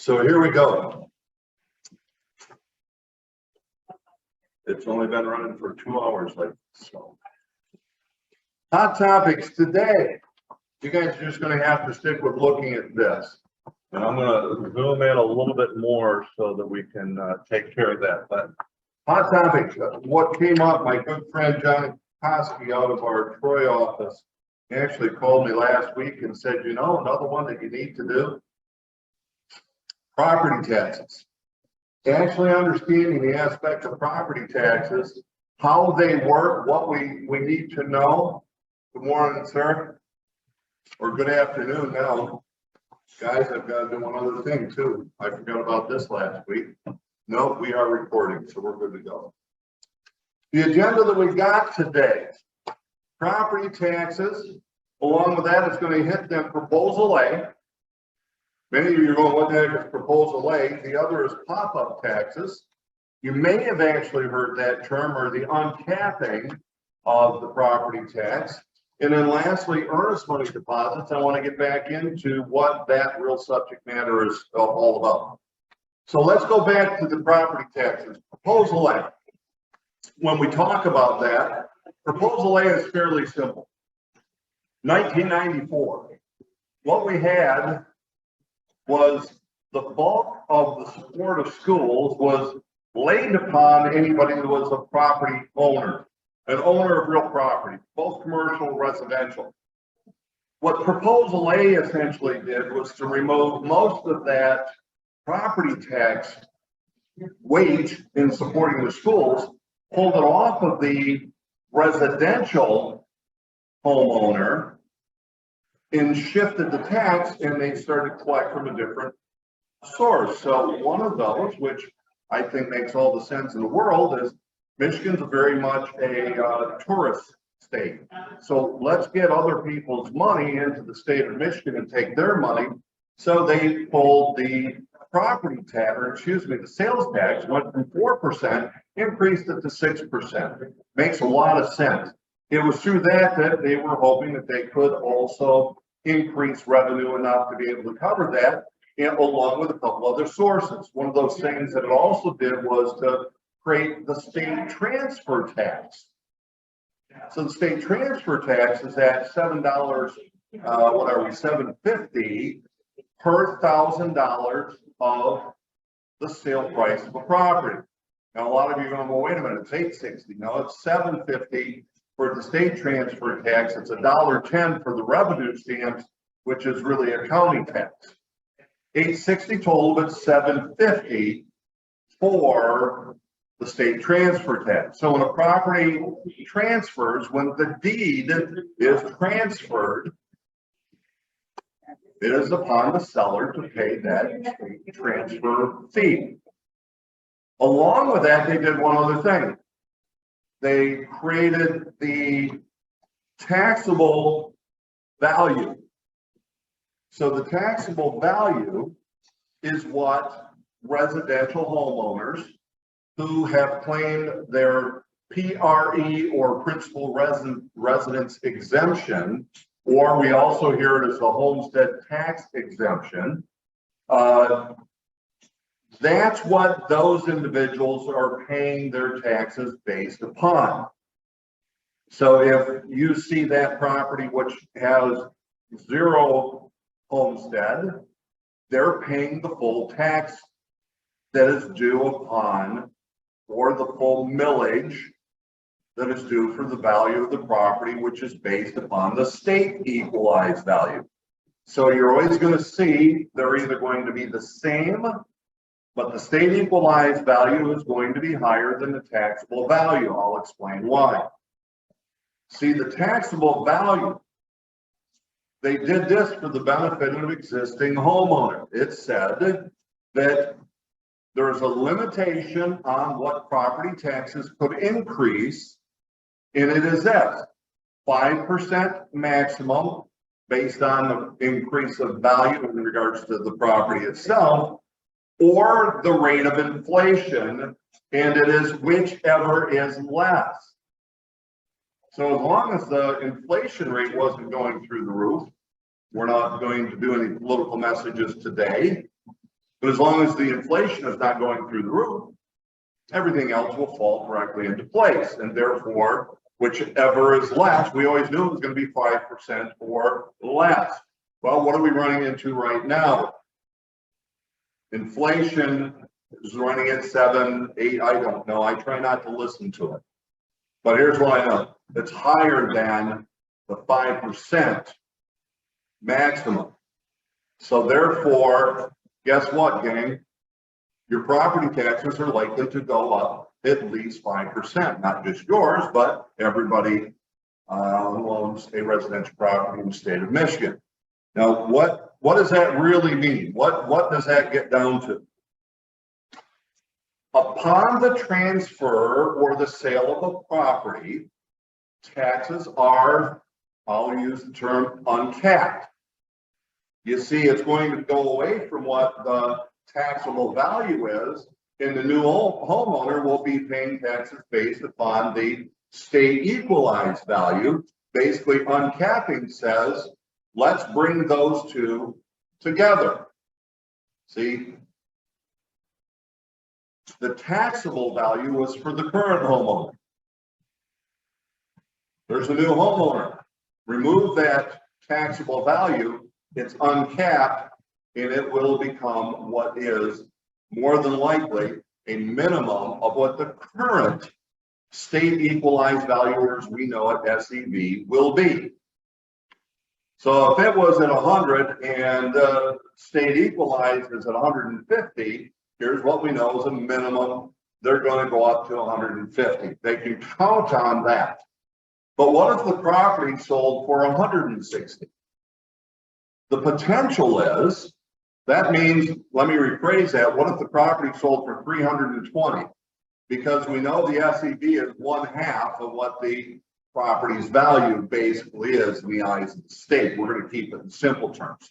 So here we go. It's only been running for 2 hours, like so. Hot topics today. You guys are just going to have to stick with looking at this. And I'm going to zoom in a little bit more so that we can take care of that. But hot topics, what came up, my good friend John Koski out of our Troy office, he actually called me last week and said, you know, another one that you need to do, property taxes. Actually understanding the aspect of property taxes, how they work, what we need to know. Good morning, sir. Or good afternoon now. Guys, I've got to do one other thing too. I forgot about this last week. No, we are recording, so we're good to go. The agenda that we got today, property taxes, along with that, it's going to hit them Proposal A. Many of you are going, what the heck is Proposal A? The other is pop-up taxes. You may have actually heard that term, or the uncapping of the property tax. And then lastly, earnest money deposits. I want to get back into what that real subject matter is all about. So let's go back to the property taxes. Proposal A. When we talk about that, Proposal A is fairly simple. 1994. What we had was the bulk of the support of schools was laid upon anybody who was a property owner, an owner of real property, both commercial and residential. What Proposal A essentially did was to remove most of that property tax weight in supporting the schools, pulled it off of the residential homeowner, and shifted the tax, and they started to collect from a different source. So one of those, which I think makes all the sense in the world, is Michigan's very much a tourist state. So let's get other people's money into the state of Michigan and take their money. So they pulled the property tax, or excuse me, the sales tax went from 4%, increased it to 6%. Makes a lot of sense. It was through that they were hoping that they could also increase revenue enough to be able to cover that, and along with a couple other sources. One of those things that it also did was to create the state transfer tax. So the state transfer tax is at $7, $7.50 per $1,000 of the sale price of a property. Now a lot of you are going, well, wait a minute, it's $8.60. No, it's $7.50 for the state transfer tax. It's $1.10 for the revenue stamps, which is really a county tax. $8.60 total, but $7.50 for the state transfer tax. So when a property transfers, when the deed is transferred, it is upon the seller to pay that state transfer fee. Along with that, they did one other thing. They created the taxable value. So the taxable value is what residential homeowners who have claimed their PRE or principal residence exemption, or we also hear it as the homestead tax exemption. That's what those individuals are paying their taxes based upon. So if you see that property which has zero homestead, they're paying the full tax that is due upon, or the full millage that is due for the value of the property, which is based upon the state equalized value. So you're always going to see they're either going to be the same, but the state equalized value is going to be higher than the taxable value. I'll explain why. See, the taxable value, they did this for the benefit of existing homeowner. It said that there's a limitation on what property taxes could increase, and it is this: 5% maximum based on the increase of value in regards to the property itself, or the rate of inflation, and it is whichever is less. So as long as the inflation rate wasn't going through the roof, we're not going to do any political messages today, But as long as the inflation is not going through the roof, everything else will fall directly into place. And therefore, whichever is less, we always knew it was going to be 5% or less. Well, what are we running into right now? Inflation is running at 7, 8, I don't know. I try not to listen to it. But here's what I know. It's higher than the 5% maximum. So therefore, guess what, gang? Your property taxes are likely to go up at least 5%, not just yours, but everybody who owns a residential property in the state of Michigan. Now, what does that really mean? What does that get down to? Upon the transfer or the sale of a property, taxes are, I'll use the term, uncapped. You see, it's going to go away from what the taxable value is, and the new homeowner will be paying taxes based upon the state equalized value. Basically, uncapping says, let's bring those two together. See, the taxable value was for the current homeowner. There's a new homeowner. Remove that taxable value, it's uncapped, and it will become what is more than likely a minimum of what the current state equalized value, as we know it, SEV, will be. So if it was at 100 and state equalized is at 150, here's what we know is a minimum. They're going to go up to 150. They can count on that. But what if the property sold for 160? The potential is, that means, let me rephrase that, what if the property sold for 320? Because we know the SEV is 1/2 of what the property's value basically is in the eyes of the state. We're going to keep it in simple terms.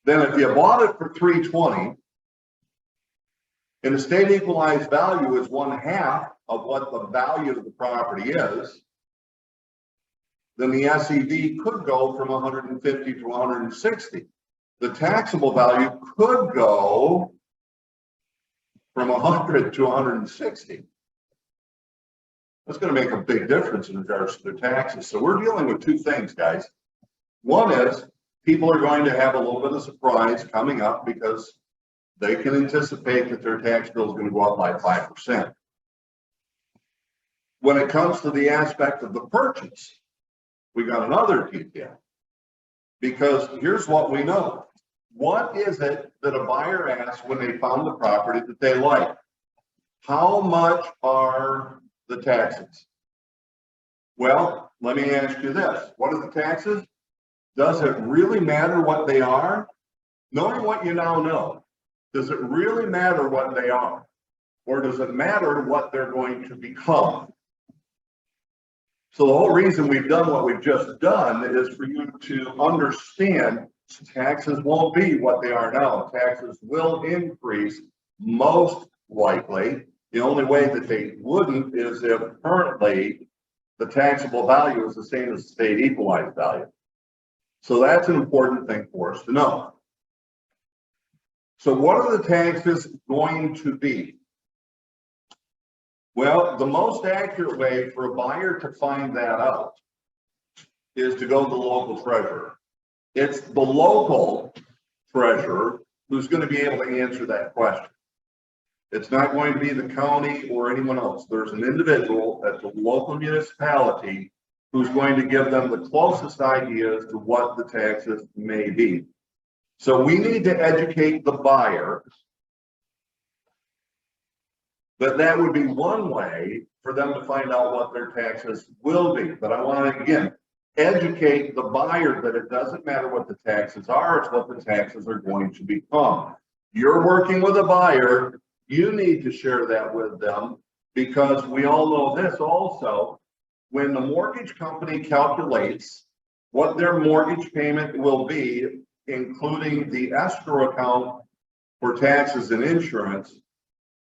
Then if you bought it for 320, and the state equalized value is 1/2 of what the value of the property is, then the SEV could go from 150 to 160. The taxable value could go from 100 to 160. That's going to make a big difference in regards to their taxes. So we're dealing with two things, guys. One is people are going to have a little bit of surprise coming up because they can anticipate that their tax bill is going to go up by 5%. When it comes to the aspect of the purchase, we got another detail. Because here's what we know. What is it that a buyer asks when they found the property that they like? How much are the taxes? Well, let me ask you this. What are the taxes? Does it really matter what they are? Knowing what you now know, does it really matter what they are? Or does it matter what they're going to become? So the whole reason we've done what we've just done is for you to understand taxes won't be what they are now. Taxes will increase most likely. The only way that they wouldn't is if currently the taxable value is the same as the state equalized value. So that's an important thing for us to know. So what are the taxes going to be? Well, the most accurate way for a buyer to find that out is to go to the local treasurer. It's the local treasurer who's going to be able to answer that question. It's not going to be the county or anyone else. There's an individual at the local municipality who's going to give them the closest idea as to what the taxes may be. So we need to educate the buyer that would be one way for them to find out what their taxes will be. But I want to, again, educate the buyer that it doesn't matter what the taxes are, it's what the taxes are going to become. You're working with a buyer, you need to share that with them, because we all know this also, when the mortgage company calculates what their mortgage payment will be, including the escrow account for taxes and insurance,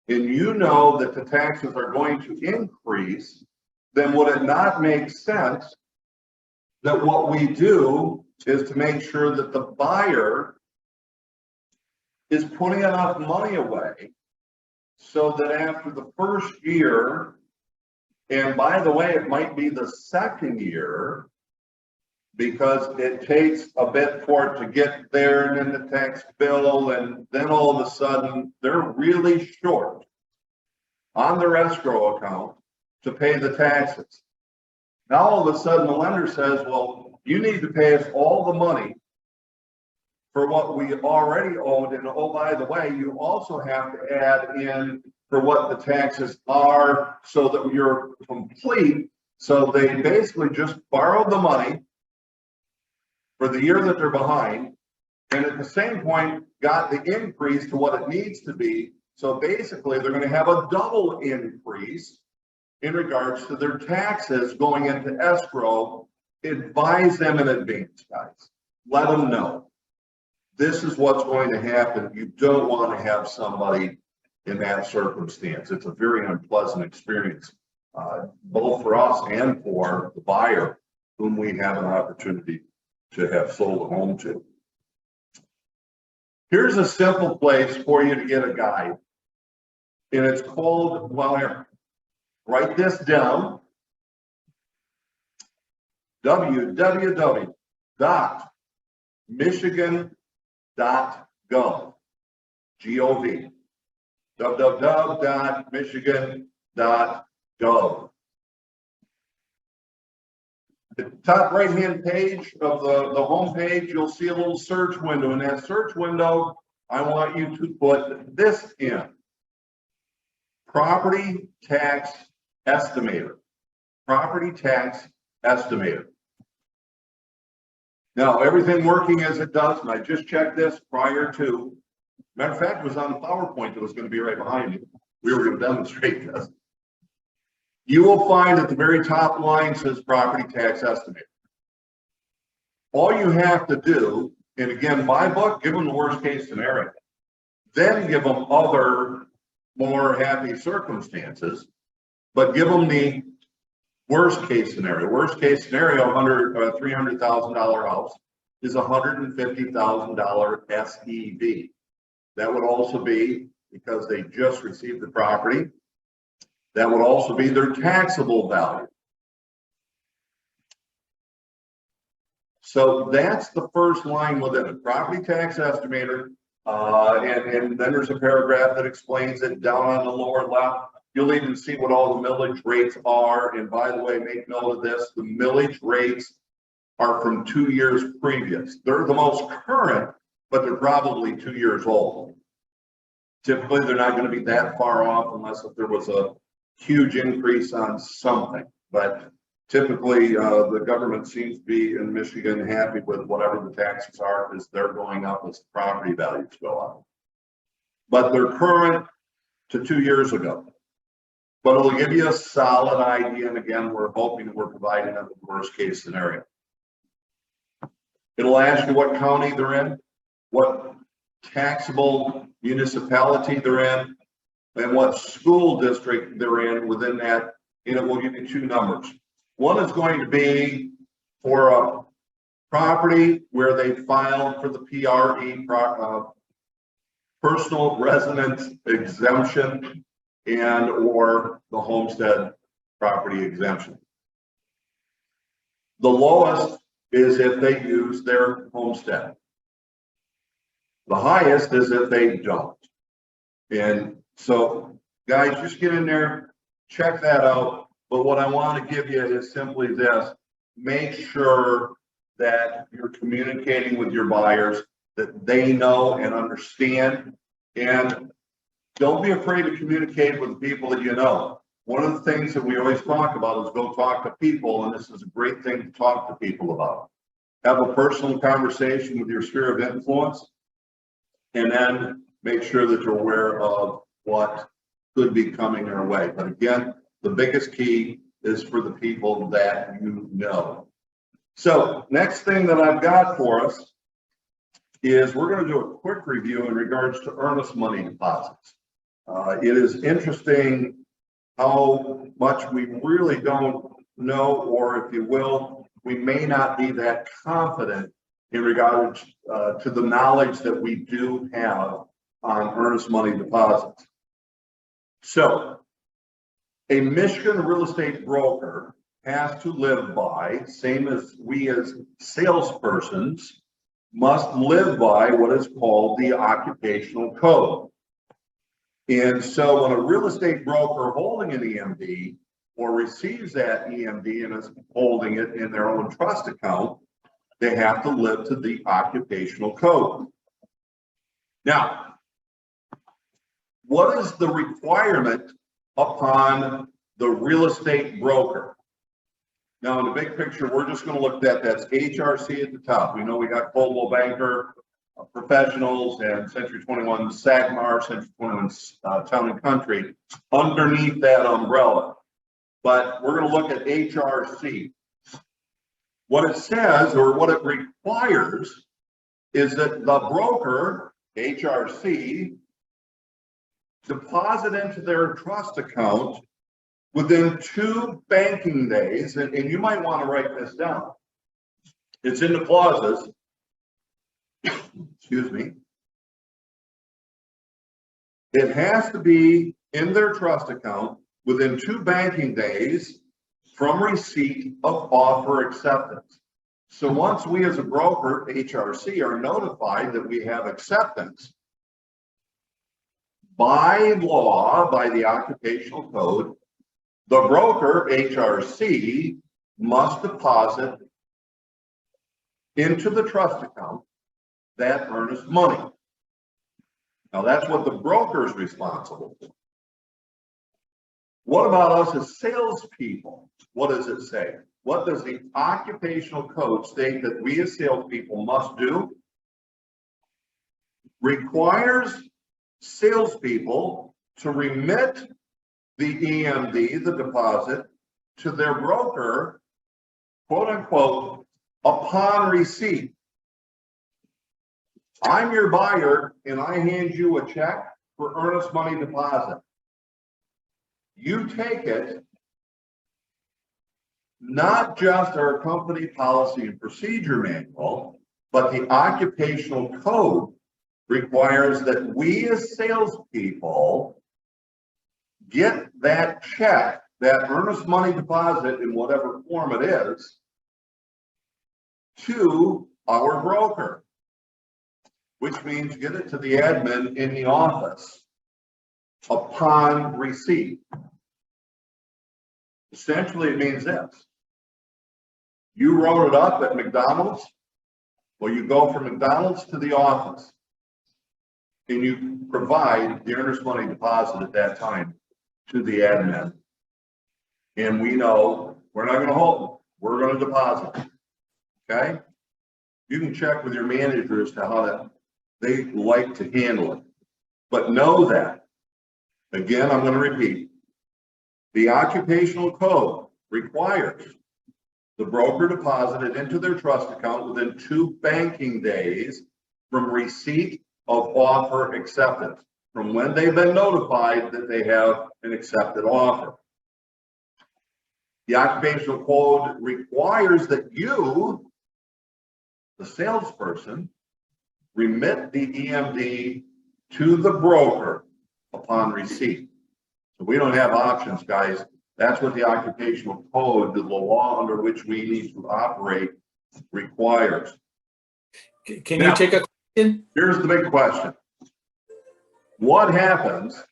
and you know that the taxes are going to increase, then would it not make sense that what we do is to make sure that the buyer is putting enough money away so that after the first year, and by the way, it might be the second year, because it takes a bit for it to get there and then the tax bill, and then all of a sudden they're really short on their escrow account to pay the taxes. Now all of a sudden the lender says, well, you need to pay us all the money for what we already owed, and oh, by the way, you also have to add in for what the taxes are so that you're complete. So they basically just borrowed the money for the year that they're behind, and at the same point got the increase to what it needs to be. So basically they're going to have a double increase in regards to their taxes going into escrow. Advise them in advance, guys. Let them know this is what's going to happen. You don't want to have somebody in that circumstance. It's a very unpleasant experience, both for us and for the buyer whom we have an opportunity to have sold a home to. Here's a simple place for you to get a guide, and it's called, well, here, write this down, www.michigan.gov, G-O-V, www.michigan.gov. The top right-hand page of the home page, you'll see a little search window. In that search window, I want you to put this in: property tax estimator. Property tax estimator. Now, everything working as it does, and I just checked this prior to, matter of fact, it was on the PowerPoint that was going to be right behind me. We were going to demonstrate this. You will find at the very top line says property tax estimator. All you have to do, and again, my book, give them the worst case scenario, then give them other more happy circumstances, but give them the worst case scenario. Worst case scenario, $300,000 house is $150,000 SEV. That would also be, because they just received the property, that would also be their taxable value. So that's the first line within it, property tax estimator. And then there's a paragraph that explains it down on the lower left. You'll even see what all the millage rates are. And by the way, make note of this, the millage rates are from 2 years previous. They're the most current, but they're probably 2 years old. Typically, they're not going to be that far off unless if there was a huge increase on something, but typically the government seems to be in Michigan happy with whatever the taxes are because they're going up as the property values go up. But they're current to 2 years ago. But it'll give you a solid idea, and again, we're hoping we're providing them the worst case scenario. It'll ask you what county they're in, what taxable municipality they're in, and what school district they're in within that, and it will give you two numbers. One is going to be for a property where they filed for the PRE, personal residence exemption, and or the homestead property exemption. The lowest is if they use their homestead. The highest is if they don't. And so, guys, just get in there, check that out. But what I want to give you is simply this: make sure that you're communicating with your buyers, that they know and understand. And don't be afraid to communicate with the people that you know. One of the things that we always talk about is go talk to people, and this is a great thing to talk to people about. Have a personal conversation with your sphere of influence, and then make sure that you're aware of what could be coming their way. But again, the biggest key is for the people that you know. So next thing that I've got for us is we're going to do a quick review in regards to earnest money deposits. It is interesting how much we really don't know, or if you will, we may not be that confident in regards to the knowledge that we do have on earnest money deposits. So a Michigan real estate broker has to live by, same as we as salespersons must live by, what is called the occupational code. And so when a real estate broker holding an EMD or receives that EMD and is holding it in their own trust account, they have to live to the occupational code. Now, what is the requirement upon the real estate broker? Now, in the big picture, we're just going to look at that's HRC at the top. We know we got Coldwell Banker Professionals and Century 21 Sagmar, Century 21 Town and Country underneath that umbrella. But we're going to look at HRC. What it says, or what it requires, is that the broker, HRC, deposit into their trust account within 2 banking days, and you might want to write this down. It's in the clauses. Excuse me. It has to be in their trust account within 2 banking days from receipt of offer acceptance. So once we as a broker, HRC, are notified that we have acceptance, by law, by the occupational code, the broker, HRC, must deposit into the trust account that earnest money. Now that's what the broker is responsible for. What about us as salespeople? What does it say? What does the occupational code state that we as salespeople must do? Requires salespeople to remit the EMD, the deposit, to their broker, quote unquote, upon receipt. I'm your buyer and I hand you a check for earnest money deposit. You take it, not just our company policy and procedure manual, but the occupational code requires that we as salespeople get that check, that earnest money deposit in whatever form it is, to our broker, which means get it to the admin in the office upon receipt. Essentially, it means this. You wrote it up at McDonald's, well, you go from McDonald's to the office and you provide the earnest money deposit at that time to the admin. And we know we're not going to hold them. We're going to deposit it. Okay? You can check with your manager as to how that they like to handle it. But know that, again, I'm going to repeat, the occupational code requires the broker deposit it into their trust account within 2 banking days from receipt of offer acceptance, from when they've been notified that they have an accepted offer. The occupational code requires that you, the salesperson, remit the EMD to the broker upon receipt. So we don't have options, guys. That's what the occupational code, the law under which we need to operate, requires. Can you take a question? Here's the big question. What happens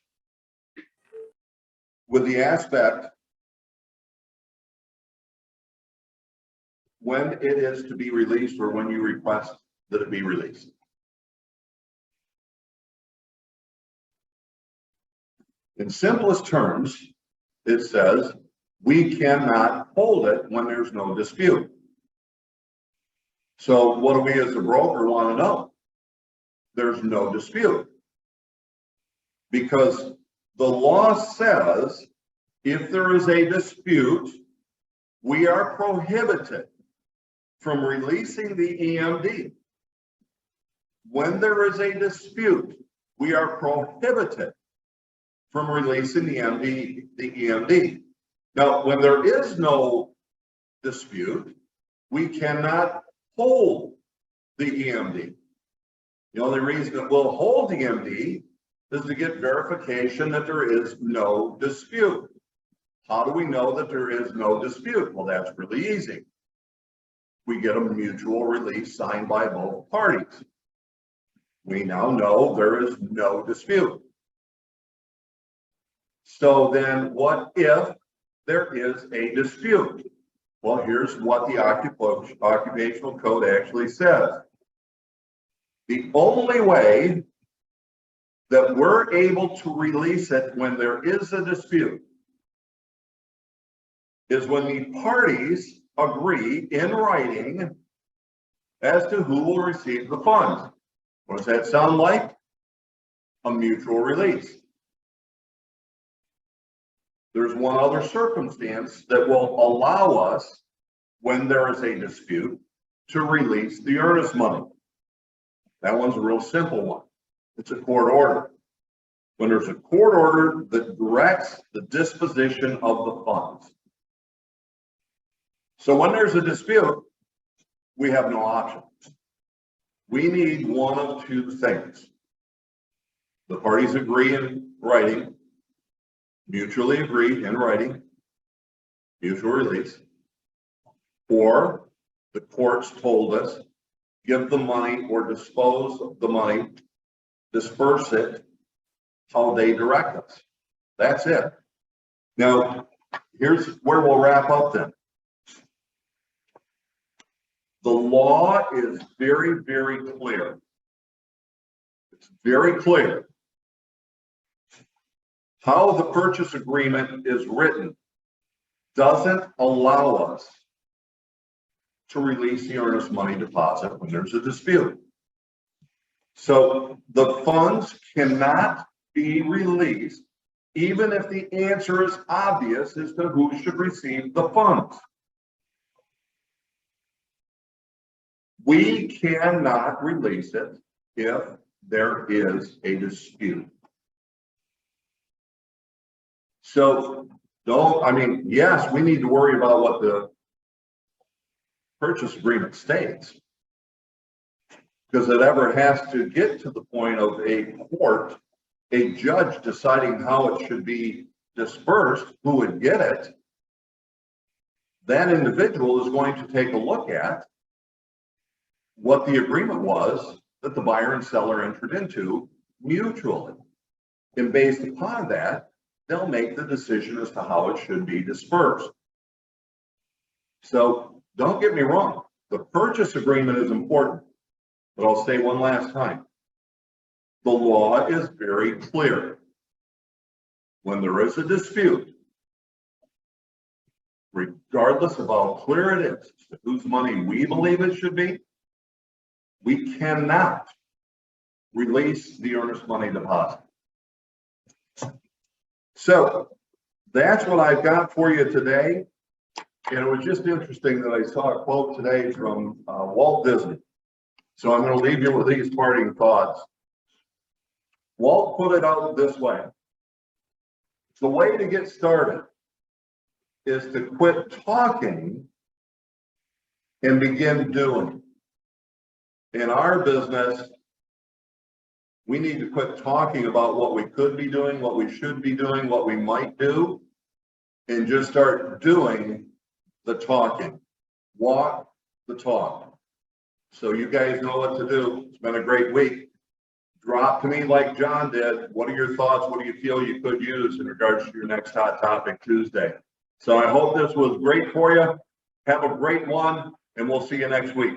with the aspect when it is to be released or when you request that it be released? In simplest terms, it says we cannot hold it when there's no dispute. So what do we as a broker want to know? There's no dispute. Because the law says if there is a dispute, we are prohibited from releasing the EMD. When there is a dispute, we are prohibited from releasing the EMD. Now, when there is no dispute, we cannot hold the EMD. The only reason that we'll hold the MD is to get verification that there is no dispute. How do we know that there is no dispute? Well, that's really easy. We get a mutual release signed by both parties. We now know there is no dispute. So then what if there is a dispute? Well, here's what the occupational code actually says. The only way that we're able to release it when there is a dispute is when the parties agree in writing as to who will receive the funds. What does that sound like? A mutual release. There's one other circumstance that will allow us, when there is a dispute, to release the earnest money. That one's a real simple one. It's a court order. When there's a court order that directs the disposition of the funds. So when there's a dispute, we have no options. We need one of two things. The parties agree in writing, mutually agree in writing, mutual release, or the courts told us, give the money or dispose of the money, disperse it how they direct us. That's it. Now, here's where we'll wrap up then. The law is very, very clear. It's very clear. How the purchase agreement is written doesn't allow us to release the earnest money deposit when there's a dispute. So the funds cannot be released even if the answer is obvious as to who should receive the funds. We cannot release it if there is a dispute. So yes, we need to worry about what the purchase agreement states. Because it ever has to get to the point of a court, a judge deciding how it should be dispersed, who would get it, that individual is going to take a look at what the agreement was that the buyer and seller entered into mutually. And based upon that, they'll make the decision as to how it should be dispersed. So don't get me wrong, the purchase agreement is important, but I'll say one last time. The law is very clear. When there is a dispute, regardless of how clear it is whose money we believe it should be, we cannot release the earnest money deposit. So that's what I've got for you today. And it was just interesting that I saw a quote today from Walt Disney. So I'm going to leave you with these parting thoughts. Walt put it out this way. The way to get started is to quit talking and begin doing. In our business, we need to quit talking about what we could be doing, what we should be doing, what we might do, and just start doing the talking. Walk the talk. So you guys know what to do. It's been a great week. Drop to me like John did. What are your thoughts? What do you feel you could use in regards to your next Hot Topic Tuesday? So I hope this was great for you. Have a great one, and we'll see you next week.